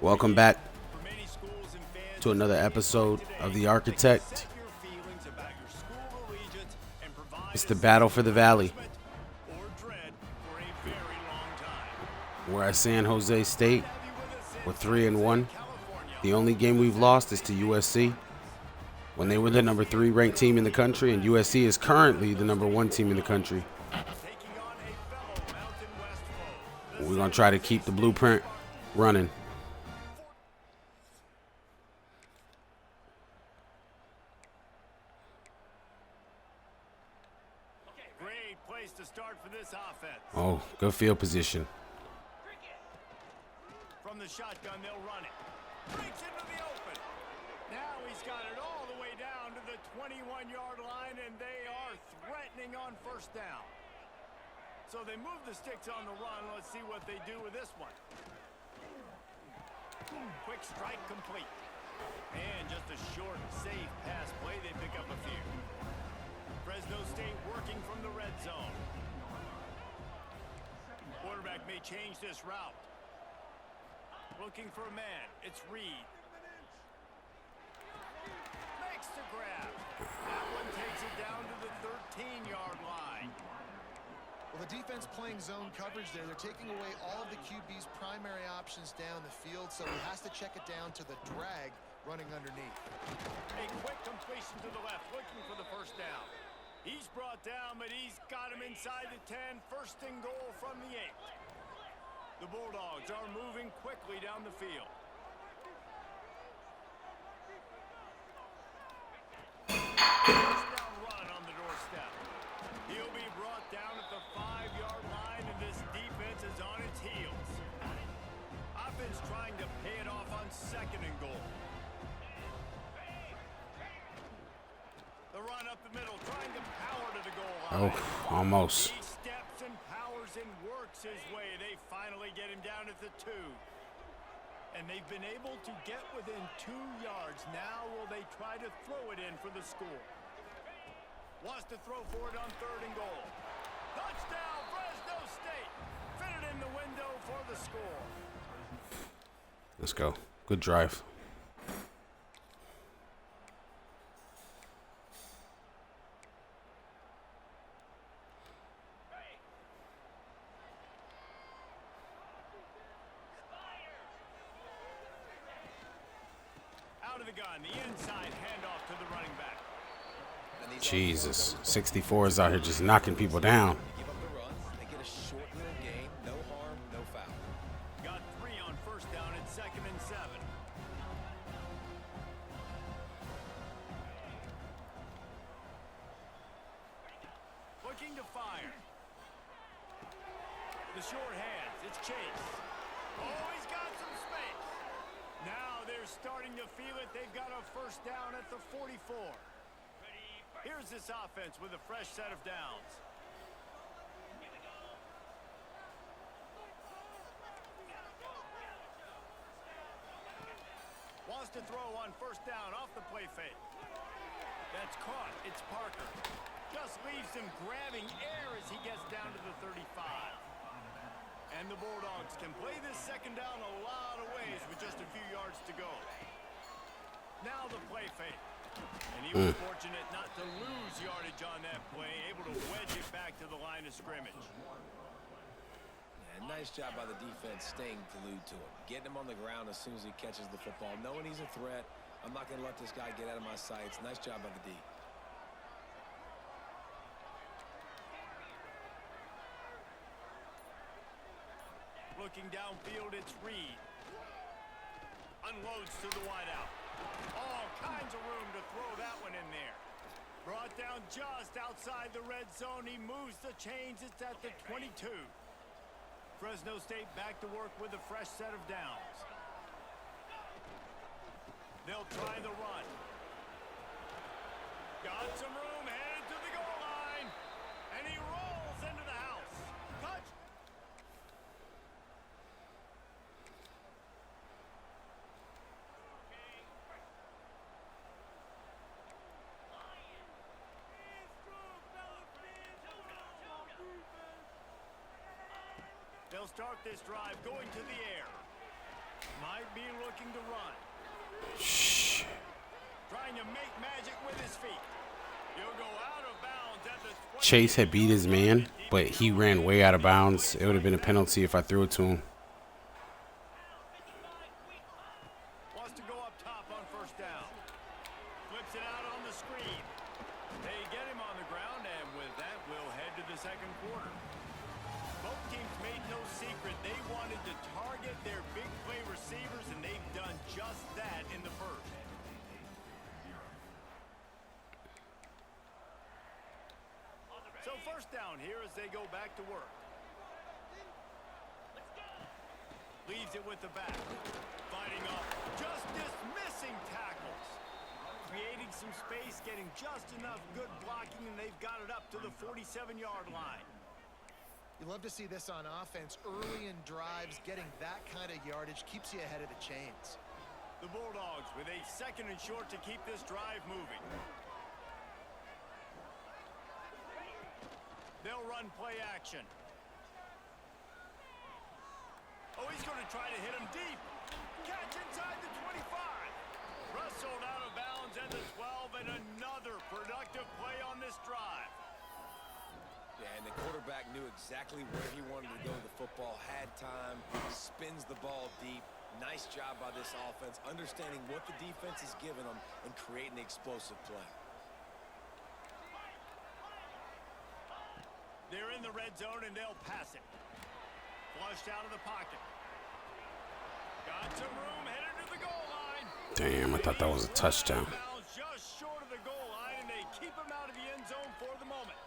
Welcome back to another episode of The Architect. It's the battle for the Valley. We're at San Jose State. We're 3-1. The only game we've lost is to USC when they were the number 3 ranked team in the country, and USC is currently the number 1 team in the country. We're going to try to keep the blueprint running. Great place to start for this offense. Oh, good field position. From the shotgun, they'll run it. Breaks into the open. Now he's got it all the way down to the 21-yard line, and they are threatening on first down. So they move the sticks on the run. Let's see what they do with this one. Quick strike complete. And just a short, safe pass play. They pick up a few. Fresno State working from the red zone. Quarterback may change this route. Looking for a man. It's Reed. Makes the grab. That one takes it down to the 13-yard line. Well, the defense playing zone coverage there. They're taking away all of the QB's primary options down the field, so he has to check it down to the drag running underneath. A quick completion to the left, looking for the first down. He's brought down, but he's got him inside the 10. First and goal from the 8. The Bulldogs are moving quickly down the field. First down run on the doorstep. He'll be brought down at the 5-yard line, and this defense is on its heels. Offense trying to pay it off on second and goal. The run up the middle, trying to power to the goal line. Oh, almost. He steps and powers and works his way. They finally get him down at the 2. And they've been able to get within 2 yards. Now will they try to throw it in for the score? Wants to throw for it on third and goal. Touchdown, Fresno State. Fit it in the window for the score. Let's go. Good drive. Out of the gun, the inside handoff to the running back. Jesus. 64 is out here just knocking people down. Give up the run. They get a short little gain. No harm, no foul. Got 3 on first down and 2nd and 7. Looking to fire. The short hands. It's Chase. Oh, he's got some space. Now they're starting to feel it. They've got a first down at the 44. Here's this offense with a fresh set of downs. Wants to throw on first down off the play fake. That's caught. It's Parker. Just leaves him grabbing air as he gets down to the 35. And the Bulldogs can play this second down a lot of ways with just a few yards to go. Now the play fake. And he was fortunate not to lose yardage on that play, able to wedge it back to the line of scrimmage. And nice job by the defense staying glued to him. Getting him on the ground as soon as he catches the football. Knowing he's a threat, I'm not going to let this guy get out of my sights. Nice job by the D. Looking downfield, it's Reed. Unloads to the wideout. All kinds of room to throw that one in there. Brought down just outside the red zone. He moves the chains. It's at the 22. Fresno State back to work with a fresh set of downs. They'll try the run. Got some room, headed to the goal line. And he rolls into the house. Touch. They'll start this drive going to the air. Might be looking to run. Shh. Trying to make magic with his feet. He'll go out of bounds at the 20. Chase had beat his man, but he ran way out of bounds. It would have been a penalty if I threw it to him. Wants to go up top on first down. Flips it out on the screen. They get him on the ground, and with that, we'll head to the second quarter. Both teams made no secret they wanted to target their big play receivers, and they've done just that in the first. So first down here as they go back to work. Leaves it with the back. Fighting off just dismissing tackles. Creating some space, getting just enough good blocking, and they've got it up to the 47-yard line. You love to see this on offense. Early in drives, getting that kind of yardage keeps you ahead of the chains. The Bulldogs with a second and short to keep this drive moving. They'll run play action. Oh, he's going to try to hit him deep. Catch inside the 25. Wrestled out of bounds at the 12, and another productive play on this drive. Yeah, and the quarterback knew exactly where he wanted to go with the football, had time, spins the ball deep. Nice job by this offense, understanding what the defense is giving them and creating the explosive play. They're in the red zone, and they'll pass it. Flushed out of the pocket. Got some room, headed to the goal line. Damn, I thought that was a touchdown. Just short of the goal line, and they keep him out of the end zone for the moment.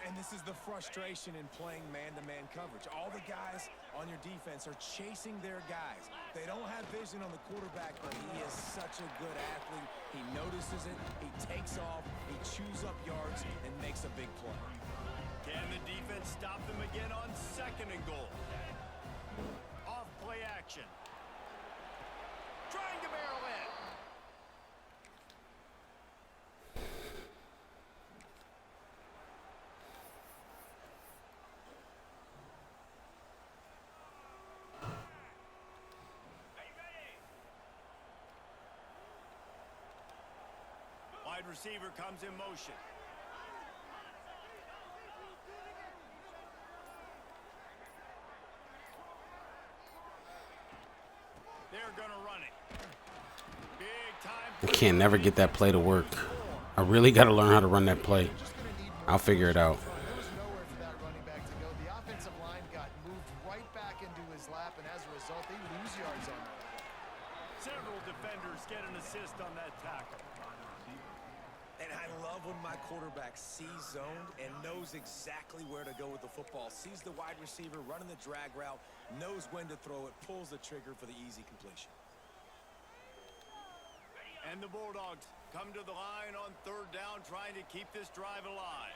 And this is the frustration in playing man-to-man coverage. All the guys on your defense are chasing their guys. They don't have vision on the quarterback, but he is such a good athlete. He notices it, he takes off, he chews up yards, and makes a big play. Can the defense stop them again on second and goal? Off play action. Trying to barrel in. Wide receiver comes in motion. They're gonna run it. Big time. I can't never get that play to work. I really got to learn how to run that play. I'll figure it out. There was nowhere for that running back to go. The offensive line got moved right back into his lap, and as a result, they lose yards on that. Several defenders get an assist on that tackle. And I love when my quarterback sees zoned and knows exactly where to go with the football. Sees the wide receiver running the drag route, knows when to throw it, pulls the trigger for the easy completion. And the Bulldogs come to the line on third down, trying to keep this drive alive.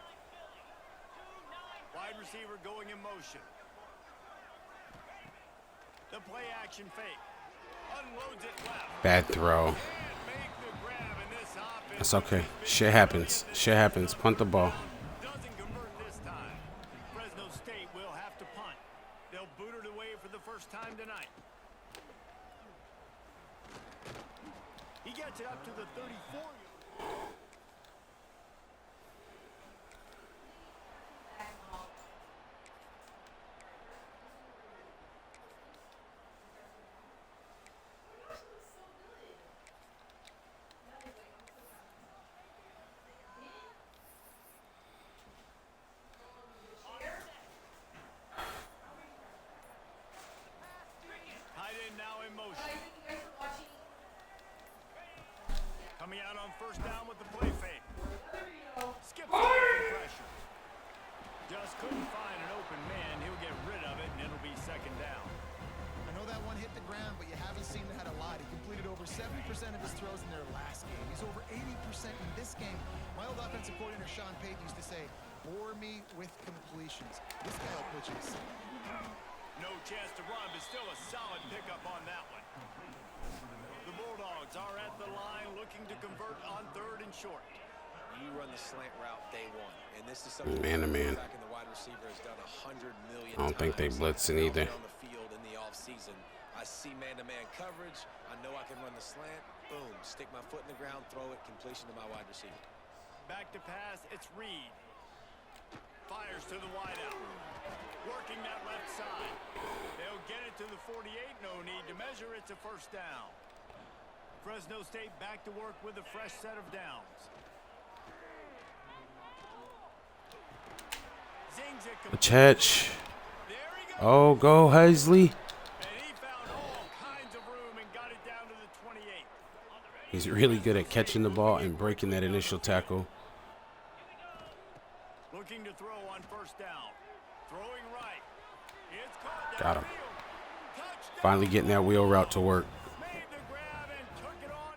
Wide receiver going in motion. The play action fake. Unloads it left. Bad throw. Make the grab, and this offense. That's okay. Shit happens. Shit happens. Punt the ball. Doesn't convert this time. Fresno State will have to punt. They'll boot it away for the first time tonight. He gets it up to the 34. Coming out on first down with the play fake. Skips away from pressure. Just couldn't find an open man. He'll get rid of it, and it'll be second down. I know that one hit the ground, but you haven't seen that a lot. He completed over 70% of his throws in their last game. He's over 80% in this game. My old offensive coordinator, Sean Payton, used to say, bore me with completions. This guy will pitch it. No chance to run, but still a solid pickup on that one. The Bulldogs are at the line looking to convert on third and short. You run the slant route day one, and this is something Man to man. the wide receiver has done 100 million I don't think they times. blitzing either. On the field in the offseason. I see man-to-man coverage. I know I can run the slant. Boom, stick my foot in the ground, throw it, completion to my wide receiver. Back to pass, it's Reed. Fires to the wideout. Working that left side. They'll get it to the 48, no need to measure, it's a first down. Fresno State back to work with a fresh set of downs. Zings it A catch. There he goes. Oh, go Heisley. And he found all kinds of room and got it down to the 28. He's really good at catching the ball and breaking that initial tackle. Looking to throw on first down. Throwing right. It's caught Got him. downfield. Touchdown. Finally getting that wheel route to work. Made the grab and took it on.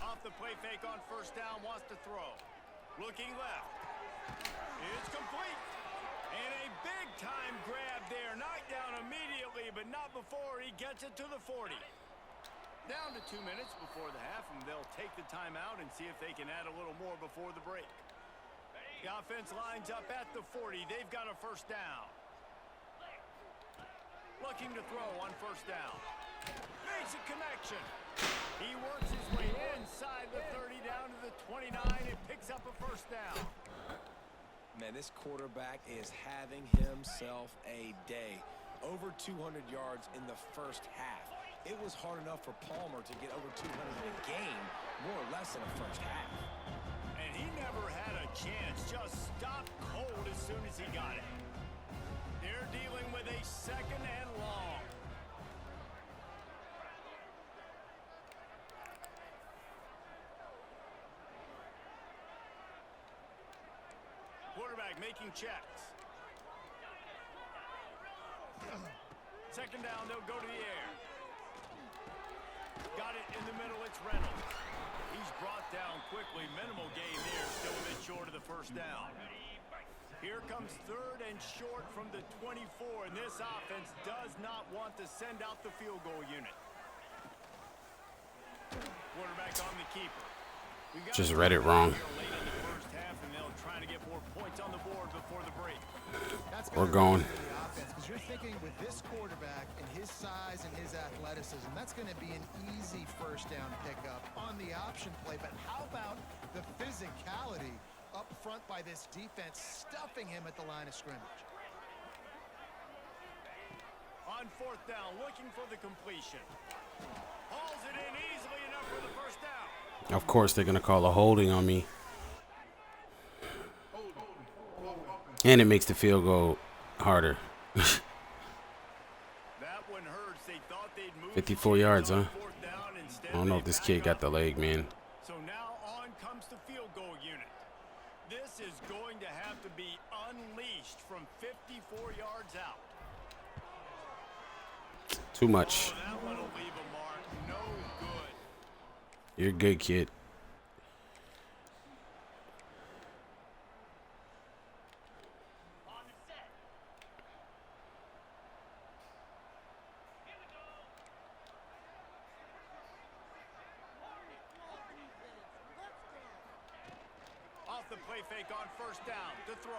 Off the play fake on first down, wants to throw. Looking left. It's complete. And a big-time grab there. Knocked down immediately, but not before he gets it to the 40. Down to 2 minutes before the half, and they'll take the timeout and see if they can add a little more before the break. The offense lines up at the 40. They've got a first down. Looking to throw on first down. Makes a connection. He works his way inside the 30 down to the 29 and picks up a first down. Man, this quarterback is having himself a day. Over 200 yards in the first half. It was hard enough for Palmer to get over 200 in a game, more or less in the first half. And he never had a chance, just stopped cold as soon as he got it. They're dealing with a second and long. Quarterback making checks. Second down, they'll go to the air. Got it in the middle, it's Reynolds. He's brought down quickly. Minimal gain there, still a bit short of the first down. Here comes third and short from the 24, and this offense does not want to send out the field goal unit. Quarterback on the keeper. Just read it wrong. Late in the first half, and they'll try to get more points on the board before the break. We're going. Because you're thinking with this quarterback and his size and his athleticism, that's going to be an easy first down pickup on the option play. But how about the physicality up front by this defense, stuffing him at the line of scrimmage? On fourth down, looking for the completion. Hauls it in easily enough for the first down. Of course, they're going to call a holding on me. And it makes the field goal harder. That one hurts. They thought they'd move 54 yards, huh? fourth down. Instead, I don't know if this kid got the leg, man. So now on comes the field goal unit. This is going to have to be unleashed from 54 yards out. Too much. Oh, that one will leave a mark. No good. You're good, kid. Off the play fake on first down to throw.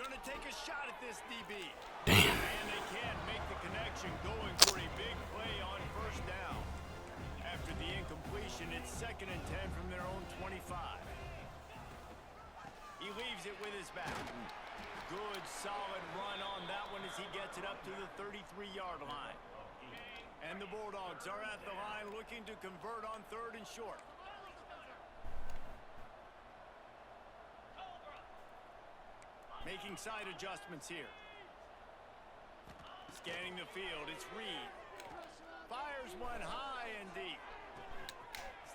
Gonna take a shot at this DB. Damn. And they can't make the connection, going for a big play on first down. After the incompletion, it's 2nd and 10 from their own 25. He leaves it with his back. Good, solid run on that one as he gets it up to the 33-yard line. And the Bulldogs are at the line looking to convert on 3rd and short. Making side adjustments here. Scanning the field, it's Reed. Fires one high and deep.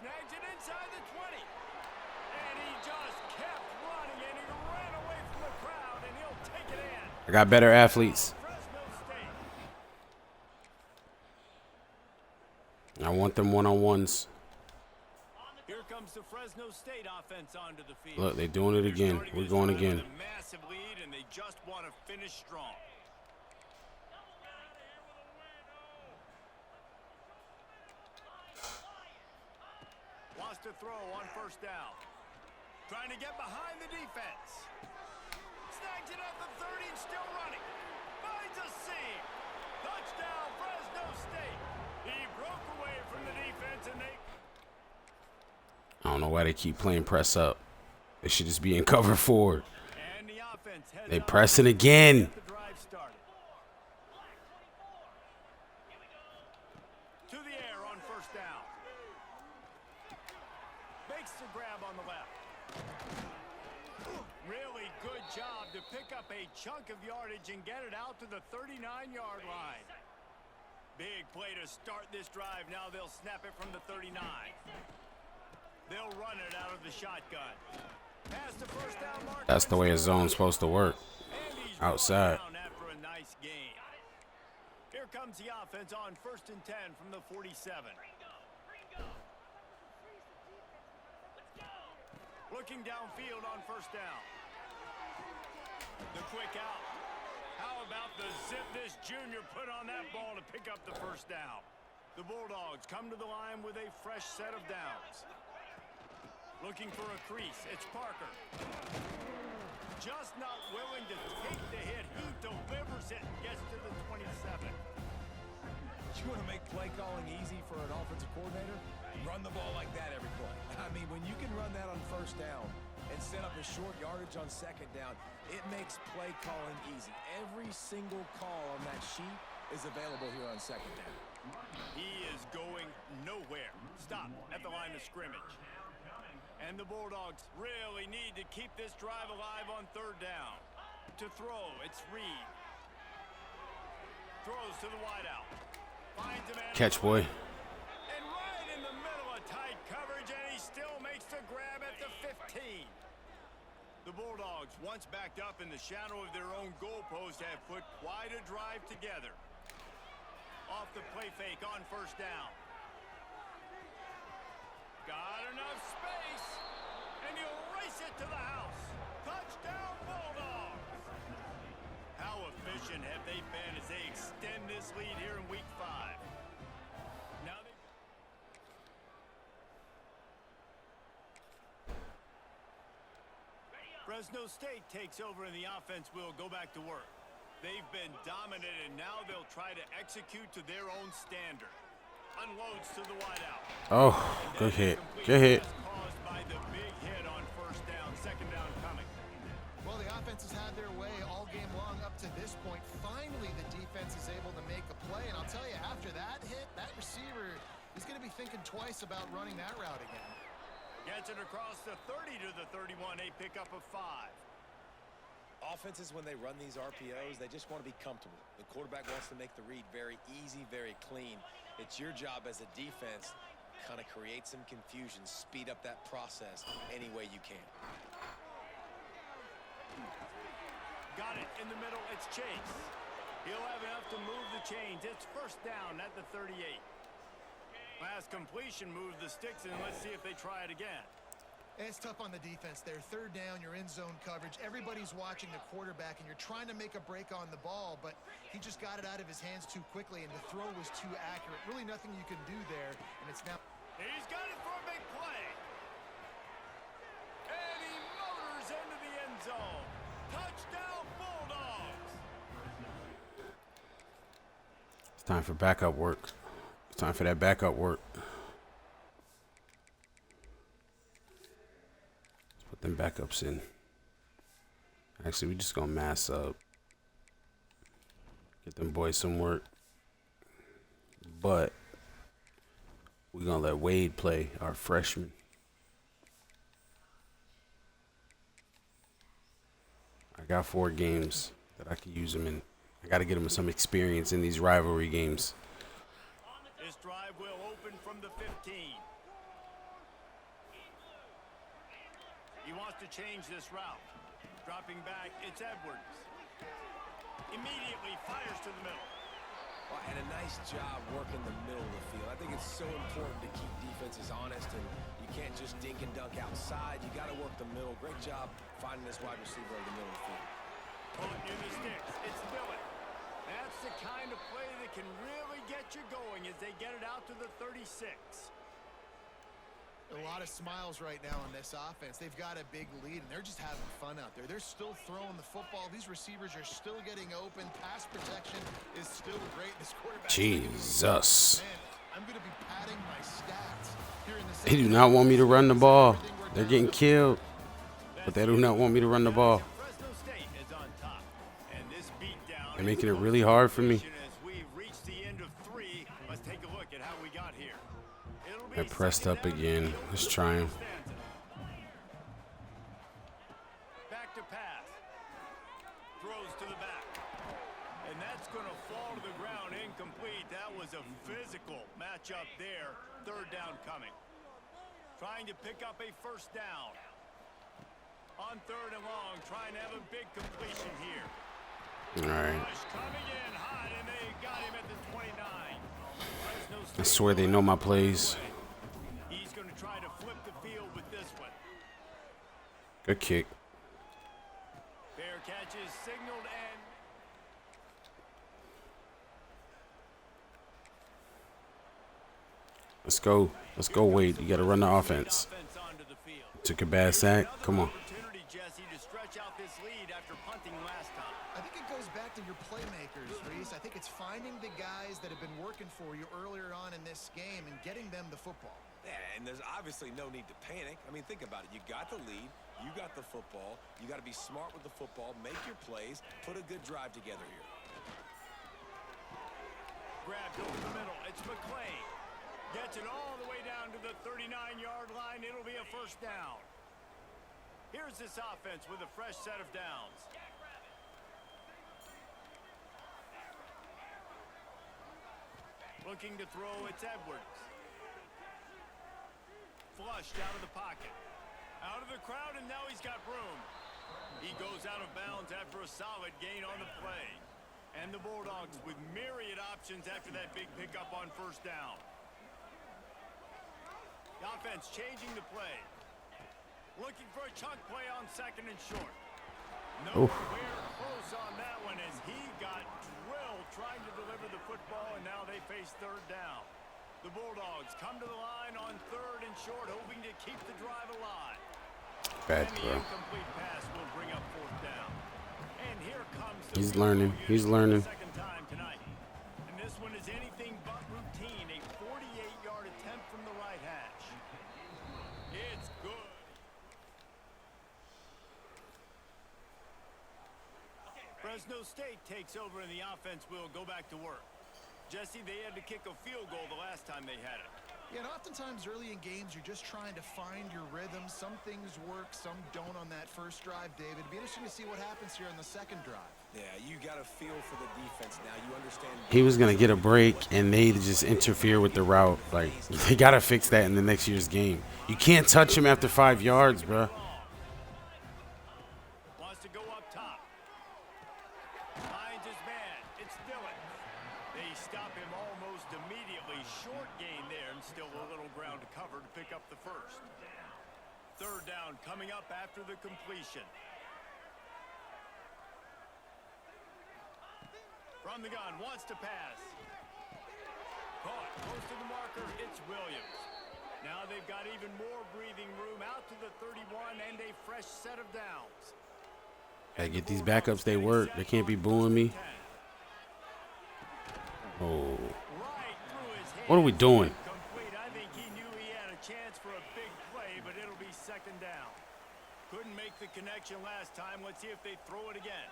Snags it inside the 20. And he just kept running, and he ran away from the crowd, and he'll take it in. I got better athletes. Fresno State. I want them one-on-ones. Here comes the Fresno State offense onto the field. Look, they're doing it again. We're going again. With a massive lead, and they just want to finish strong. Wants to throw on first down. Trying to get behind the defense. Snags it at the 30 and still running. Finds a seam. Touchdown, Fresno State. He broke away from the defense and they... I don't know why they keep playing press up. They should just be in cover forward. And the offense heads They up pressing again. to get the drive started. To the air on first down. Makes the grab on the left. Really good job to pick up a chunk of yardage and get it out to the 39-yard line. Big play to start this drive. Now they'll snap it from the 39. They'll run it out of the shotgun. Pass the first down mark. That's the way a zone's supposed to work. And he's Outside. down after a nice gain. Here comes the offense on 1st and 10 from the 47. Looking downfield on first down. The quick out. How about the zip this junior put on that ball to pick up the first down? The Bulldogs come to the line with a fresh set of downs. Looking for a crease. It's Parker. Just not willing to take the hit. He delivers it and gets to the 27. You want to make play calling easy for an offensive coordinator? Run the ball like that every play. I mean, when you can run that on first down and set up a short yardage on second down, it makes play calling easy. Every single call on that sheet is available here on second down. He is going nowhere. Stop at the line of scrimmage. And the Bulldogs really need to keep this drive alive on third down. To throw, it's Reed. Throws to the wideout. Finds a man. Catch, boy. And right in the middle of tight coverage, and he still makes the grab at the 15. The Bulldogs, once backed up in the shadow of their own goalpost, have put quite a drive together. Off the play fake on first down. Got enough space, and he'll race it to the house. Touchdown, Bulldogs! How efficient have they been as they extend this lead here in Week 5? Now they... Fresno State takes over, and the offense will go back to work. They've been dominant, and now they'll try to execute to their own standard. Unloads to the wideout. Oh, good hit. Good hit. Caused by the big hit on first down, second down coming. Well, the offense has had their way all game long up to this point. Finally, the defense is able to make a play, and I'll tell you, after that hit, that receiver is going to be thinking twice about running that route again. Gets it across the 30 to the 31, a pickup of 5. Offenses, when they run these RPOs, they just want to be comfortable. The quarterback wants to make the read very easy, very clean. It's your job as a defense, kind of create some confusion, speed up that process any way you can. Got it in the middle, it's Chase. He'll have enough to move the chains. It's first down at the 38. Last completion moves the sticks, and let's see if they try it again. It's tough on the defense there. Third down, you're in zone coverage. Everybody's watching the quarterback, and you're trying to make a break on the ball, but he just got it out of his hands too quickly, and the throw was too accurate. Really nothing you can do there, and it's now... He's got it for a big play. And he motors into the end zone. Touchdown, Bulldogs. It's time for backup work. It's time for that backup work. Put them backups in. Actually, we just gonna mass up. Get them boys some work. But we're gonna let Wade play, our freshman. I got 4 games that I can use him in. I gotta get him some experience in these rivalry games. This drive will open from the 15. He wants to change this route. Dropping back, it's Edwards. Immediately fires to the middle. Well, and a nice job working the middle of the field. I think it's so important to keep defenses honest, and you can't just dink and dunk outside. You got to work the middle. Great job finding this wide receiver in the middle of the field. Pulling in the sticks, it's Dillon. That's the kind of play that can really get you going as they get it out to the 36. A lot of smiles right now on this offense. They've got a big lead, and they're just having fun out there. They're still throwing the football. These receivers are still getting open. Pass protection is still great. This quarterback. Jesus. Man, I'm going to be padding my stats here in the They do second not want me to run the ball. Everything we're They're doing. getting killed, but they do not want me to run the ball. Fresno State is on top. And this beatdown They're making it really hard for me. as we reach the end of 3. Let's take a look at how we got here. It'll be I pressed up second down. again. Let's try him. Back to pass. Throws to the back. And that's going to fall to the ground incomplete. That was a physical matchup there. 3rd down coming. Trying to pick up a 1st down. On 3rd and long, trying to have a big completion here. All right. Rush coming in hot, and they got him at the 29. Fresno I State swear they know my plays. He's going to try to flip the field with this one. Good kick. Fair catch is signaled, and Let's go. Let's go, Wade. You got to run the offense. offense onto the field. Took a bad sack. Come on. Opportunity, Jesse, to stretch out this lead after punting last time. I think it goes back to your playmakers, Reese. I think it's finding the guys that have been working for you earlier on in this game and getting them the football. Yeah, and there's obviously no need to panic. I mean, think about it. You got the lead. You got the football. You got to be smart with the football. Make your plays. Put a good drive together here. Grabbed over the middle. It's McClain. Gets it all the way down to the 39-yard line. It'll be a 1st down. Here's this offense with a fresh set of downs. Looking to throw, it's Edwards. Flushed out of the pocket. Out of the crowd, and now he's got room. He goes out of bounds after a solid gain on the play. And the Bulldogs with myriad options after that big pickup on 1st down. The offense changing the play. Looking for a chunk play on 2nd and short. Nowhere close on that one as he got drilled trying to deliver the football, and now they face 3rd down. The Bulldogs come to the line on 3rd and short, hoping to keep the drive alive. Bad And the throw. incomplete pass will bring up 4th down. And here comes the He's field learning. goal He's unit for the learning. 2nd time tonight. And this one is anything but routine. A 48-yard attempt from the right hash. It's good. Fresno State takes over, and the offense will go back to work. Jesse, they had to kick a field goal the last time they had it. Yeah, and oftentimes early in games, you're just trying to find your rhythm. Some things work, some don't on that 1st drive, David. It'd be interesting to see what happens here on the 2nd drive. Yeah, you got a feel for the defense now. You understand. He was going to get a break, and they just interfere with the route. Like, they got to fix that in the next year's game. You can't touch him after 5 yards, bro. Wants to go up top. Finds his man. It's Dillon. They stop him almost immediately. Short gain there, and still a little ground to cover to pick up the 1st. 3rd down coming up after the completion. From the gun, wants to pass. Caught, close to the marker, it's Williams. Now they've got even more breathing room out to the 31 and a fresh set of downs. Gotta get these backups. They work. They can't be booing me. Oh. Right through his hands. What are we doing? Complete. I think he knew he had a chance for a big play, but it'll be 2nd down. Couldn't make the connection last time. Let's see if they throw it again.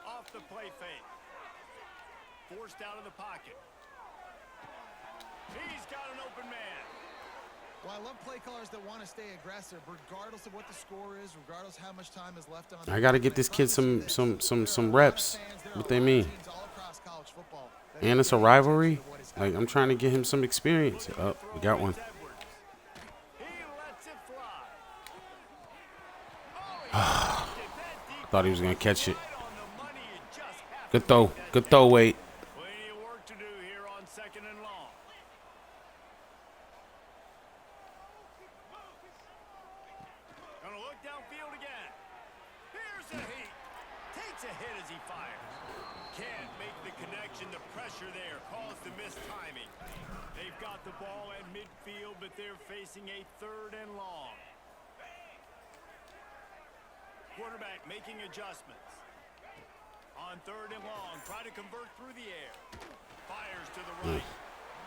Off the play fake. Forced out of the pocket. He's got an open man. Well, I love play callers that want to stay aggressive, regardless of what the score is, regardless how much time is left on. I got to get this kid some reps. What they mean? And it's a rivalry. Like, I'm trying to get him some experience. Oh, we got one. He lets it fly. Thought he was going to catch it. On the money, you just have Good throw. Good throw, Wade. plenty of work to do here on 2nd and long. Gonna look downfield again. Here's a heat. Takes a hit as he fires. Can't make the connection. The pressure there caused the missed timing. They've got the ball at midfield, but they're facing a 3rd and long. Quarterback making adjustments. On 3rd and long, try to convert through the air. Fires to the right.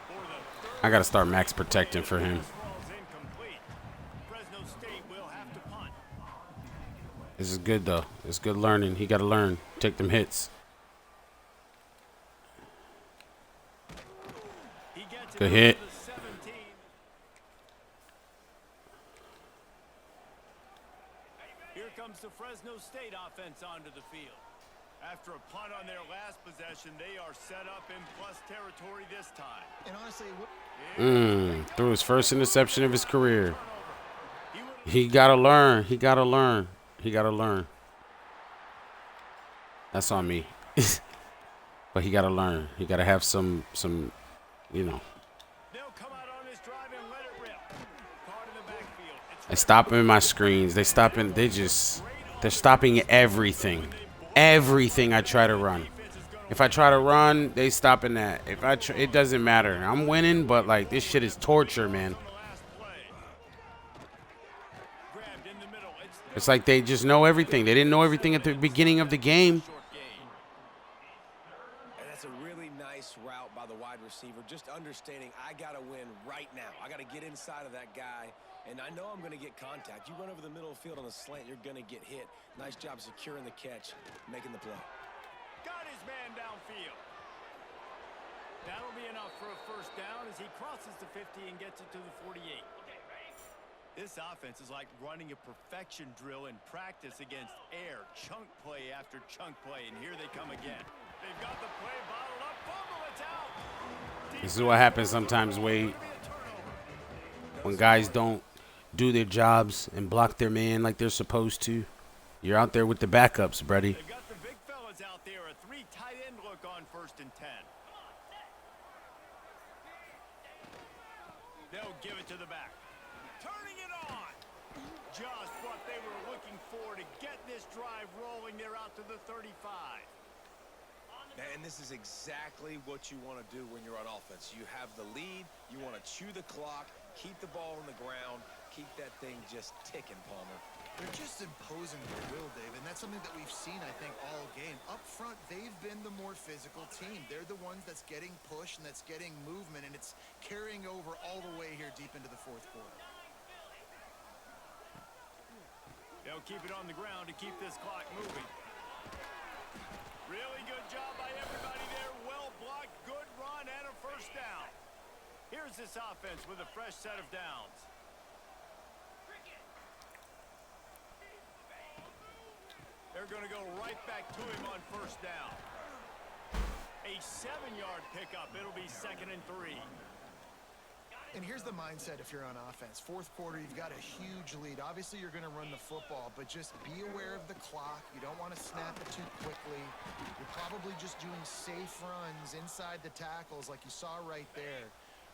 For the 3rd I got to start max protecting for him. Fresno State will have to punt. This is good, though. It's good learning. He got to learn. Take them hits. He gets Good it hit. to the 17. Here comes the Fresno State offense onto the field. After a punt on their last possession, they are set up in plus territory this time. And honestly, Threw his first interception of his career. He got to learn. He got to learn. He got to learn. That's on me. But he got to learn. He got to have some, you know. They'll come out on this drive and let it rip. Caught in the backfield. They stopping my screens. They stopping. They're stopping everything. Everything I try to run. If I try to run, they stopping that. It doesn't matter. I'm winning, but like this shit is torture, man. It's like they just know everything. They didn't know everything at the beginning of the game. And that's a really nice route by the wide receiver. Just understanding I got to win right now. I got to get inside of that guy. And I know I'm going to get contact. You run over the middle of the field on a slant, you're going to get hit. Nice job securing the catch, making the play. Got his man downfield. That'll be enough for a 1st down as he crosses the 50 and gets it to the 48. This offense is like running a perfection drill in practice against air. Chunk play after chunk play, and here they come again. They've got the play bottled up. Fumble, it's out. This is what happens sometimes, Wade. When guys don't do their jobs and block their man like they're supposed to, you're out there with the backups, buddy. They've got the big fellas out there. A 3 tight end look on 1st and 10. They'll give it to the back. Turning it on. Just what they were looking for to get this drive rolling. They're out to the 35. And this is exactly what you want to do when you're on offense. You have the lead. You want to chew the clock, keep the ball on the ground, keep that thing just ticking, Palmer. they're just imposing their will, Dave, and that's something that we've seen, I think, all game. Up front, they've been the more physical team. They're the ones that's getting pushed and that's getting movement, and it's carrying over all the way here deep into the 4th quarter. They'll keep it on the ground to keep this clock moving. Really good job by everybody there. Well blocked, good run, and a 1st down. Here's this offense with a fresh set of downs. They're going to go right back to him on 1st down. A 7-yard pickup. It'll be 2nd and 3. And here's the mindset if you're on offense. 4th quarter, you've got a huge lead. Obviously, you're going to run the football, but just be aware of the clock. You don't want to snap it too quickly. You're probably just doing safe runs inside the tackles like you saw right there.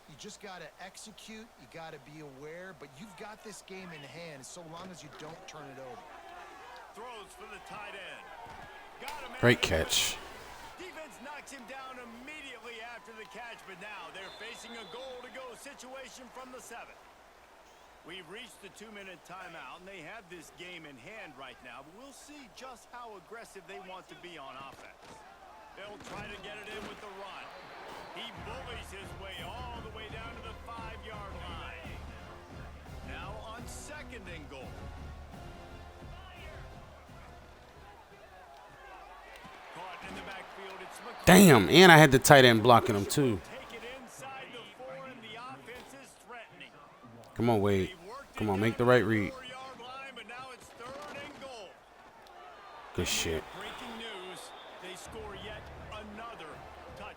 You just got to execute. You got to be aware, but you've got this game in hand so long as you don't turn it over. Throws for the tight end. Got him. Great catch. Defense knocks him down immediately after the catch, but now they're facing a goal-to-go situation from the 7. We've reached the 2-minute timeout, and they have this game in hand right now, but we'll see just how aggressive they want to be on offense. They'll try to get it in with the run. He bullies his way all the way down to the 5-yard line. Now on 2nd and goal. Caught in the backfield. It's Damn, and I had the tight end blocking him too. take it inside the 4, and the offense is threatening. Come on, Wade. Come on, make the right read. 4-yard line, but now it's 3rd and goal. Good shit. Breaking news, they score yet another touchdown.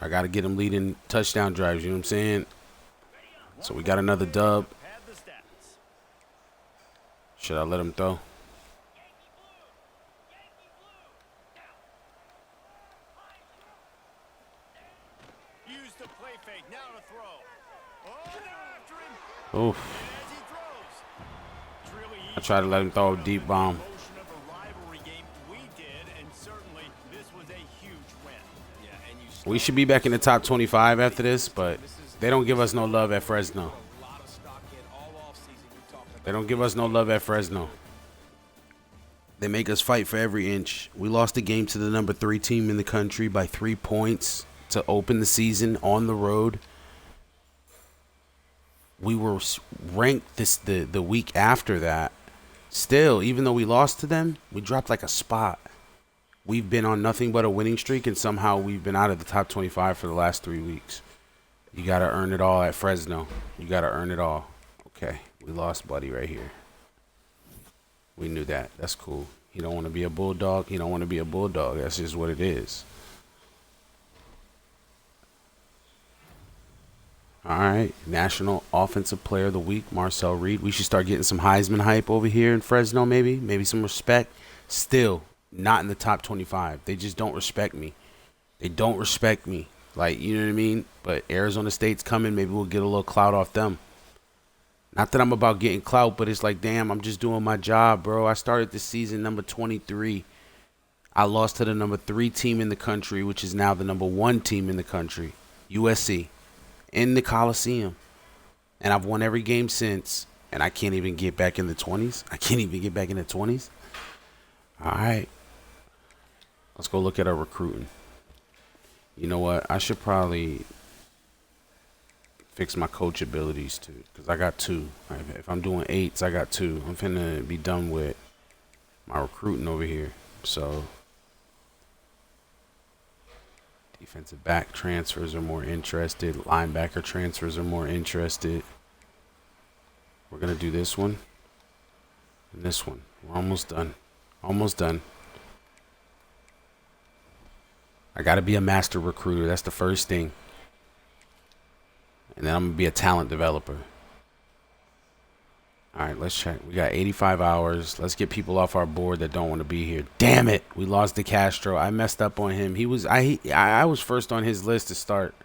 I got to get him leading touchdown drives, you know what I'm saying? So we got another dub. Had the stats. Should I let him throw? Use the play fake, now to throw. Oh, they're after him. Oof. And as he throws. It's really I tried to let him throw a deep bomb. Emotion of a rivalry game we did, and certainly this was a huge win. Yeah, and you We should be back in the top 25 after this, but they don't give us no love at Fresno. They don't give us no love at Fresno. They make us fight for every inch. We lost the game to the number 3 team in the country by 3 points to open the season on the road. We were ranked the week after that. Still, even though we lost to them, we dropped like a spot. We've been on nothing but a winning streak, and somehow we've been out of the top 25 for the last 3 weeks. You got to earn it all at Fresno. You got to earn it all. Okay, we lost Buddy right here. We knew that. That's cool. He don't want to be a Bulldog. He don't want to be a Bulldog. That's just what it is. All right, National Offensive Player of the Week, Marcel Reed. We should start getting some Heisman hype over here in Fresno, maybe some respect. Still not in the top 25. They just don't respect me. They don't respect me. Like, you know what I mean? But Arizona State's coming. Maybe we'll get a little clout off them. Not that I'm about getting clout, but it's like, damn, I'm just doing my job, bro. I started this season number 23. I lost to the number 3 team in the country, which is now the number 1 team in the country, USC, in the Coliseum. And I've won every game since, and I can't even get back in the 20s. I can't even get back in the 20s. All right. Let's go look at our recruiting. You know what? I should probably fix my coach abilities too, because I got 2. If I'm doing 8s, I got 2. I'm finna be done with my recruiting over here. So defensive back transfers are more interested. Linebacker transfers are more interested. We're gonna do this one and this one. We're almost done. Almost done. I gotta be a master recruiter. That's the first thing. And then I'm going to be a talent developer. All right, let's check. We got 85 hours. Let's get people off our board that don't want to be here. Damn it. We lost to Castro. I messed up on him. I was first on his list to start.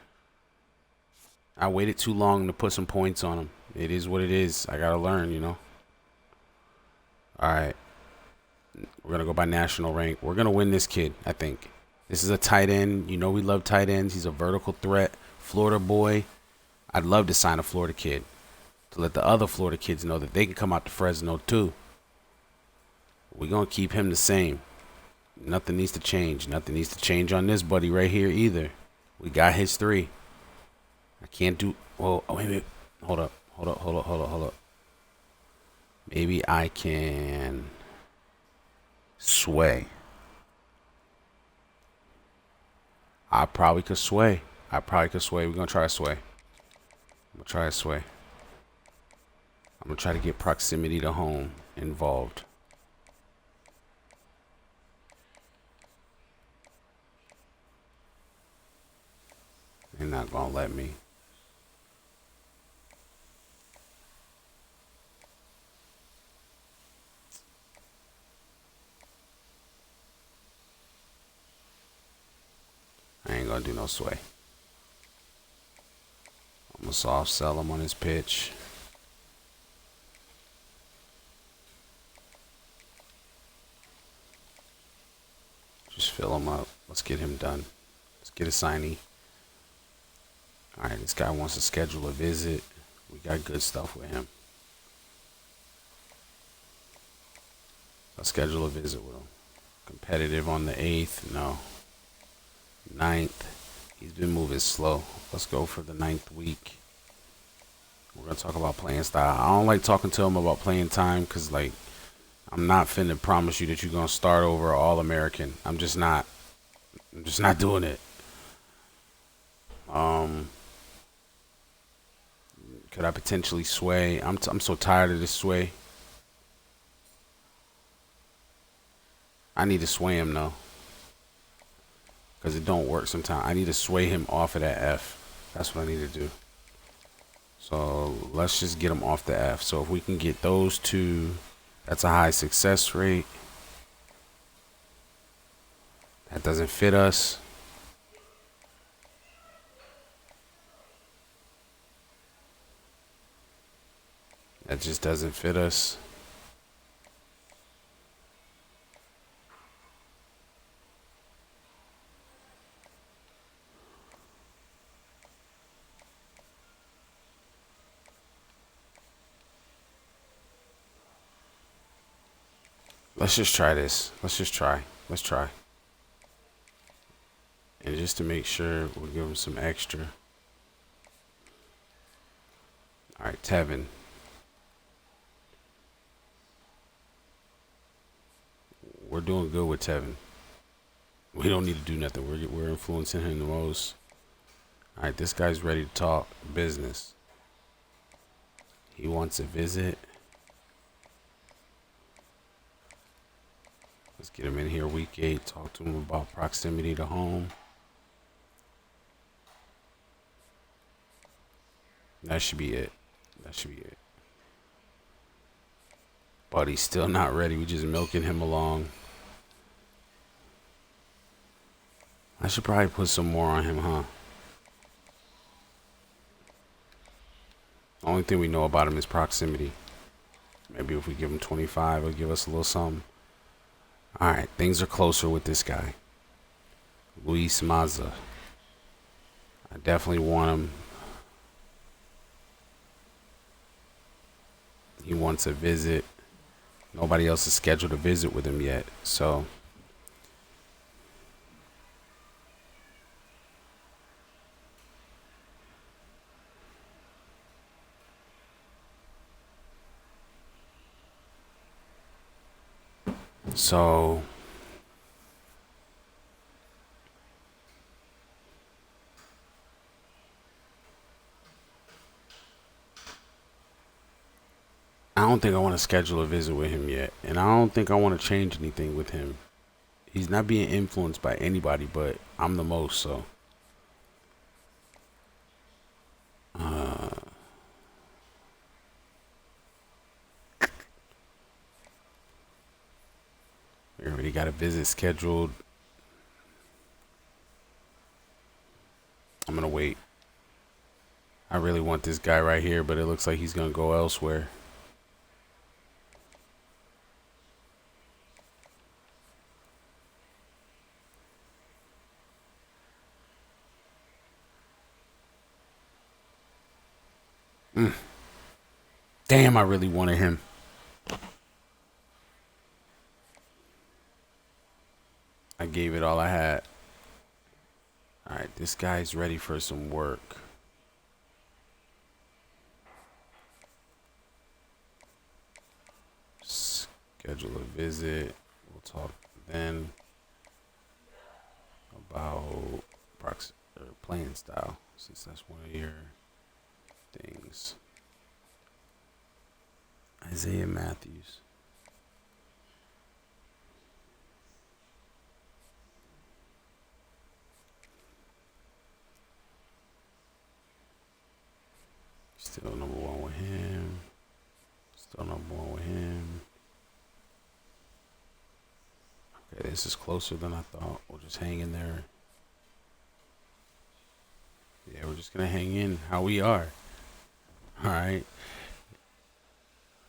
I waited too long to put some points on him. It is what it is. I got to learn, you know. All right. We're going to go by national rank. We're going to win this kid, I think. This is a tight end. You know we love tight ends. He's a vertical threat. Florida boy. I'd love to sign a Florida kid to let the other Florida kids know that they can come out to Fresno too. We're going to keep him the same. Nothing needs to change. Nothing needs to change on this buddy right here either. We got his 3. I can't do... Well, oh, wait a minute. Hold up. Maybe I can sway. I probably could sway. We're going to try a sway. I'm going to try a sway. I'm going to try to get proximity to home involved. They're not going to let me. I ain't going to do no sway. I'm going to soft sell him on his pitch. Just fill him up. Let's get him done. Let's get a signee. All right, this guy wants to schedule a visit. We got good stuff with him. Let's schedule a visit with him. Competitive on the 8th? No. 9th. He's been moving slow. Let's go for the 9th week. We're going to talk about playing style. I don't like talking to him about playing time because, like, I'm not finna promise you that you're going to start over All-American. I'm just not doing it. Could I potentially sway? I'm so tired of this sway. I need to sway him, though. Because it don't work sometimes. I need to sway him off of that F. That's what I need to do. So let's just get him off the F. So if we can get those 2, that's a high success rate. That doesn't fit us. That just doesn't fit us. Let's just try this. Let's try. And just to make sure, we'll give him some extra. All right, Tevin. We're doing good with Tevin. We don't need to do nothing. We're influencing him the most. All right, this guy's ready to talk business. He wants a visit. Let's get him in here week 8. Talk to him about proximity to home. That should be it. But he's still not ready. We just milking him along. I should probably put some more on him, huh? The only thing we know about him is proximity. Maybe if we give him 25, it'll give us a little something. All right, things are closer with this guy. Luis Maza. I definitely want him. He wants a visit. Nobody else has scheduled a visit with him yet, so. I don't think I want to schedule a visit with him yet. And I don't think I want to change anything with him. He's not being influenced by anybody, but I'm the most, so. We already got a visit scheduled. I'm going to wait. I really want this guy right here, but it looks like he's going to go elsewhere. Damn, I really wanted him. I gave it all I had. All right, this guy's ready for some work. Schedule a visit. We'll talk then about playing style, since that's one of your things. Isaiah Matthews. Still number one with him. Okay, this is closer than I thought. We'll just hang in there. Yeah, we're just going to hang in how we are. All right.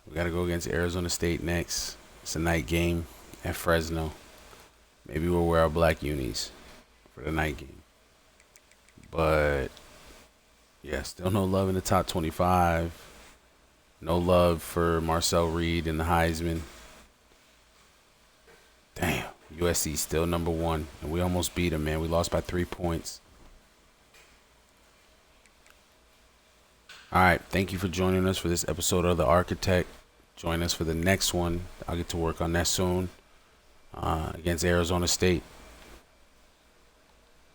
We got to go against Arizona State next. It's a night game at Fresno. Maybe we'll wear our black unis for the night game. But, yeah, still no love in the top 25. No love for Marcel Reed and the Heisman. Damn, USC still number 1. And we almost beat them, man. We lost by 3 points. All right, thank you for joining us for this episode of The Architect. Join us for the next one. I'll get to work on that soon against Arizona State.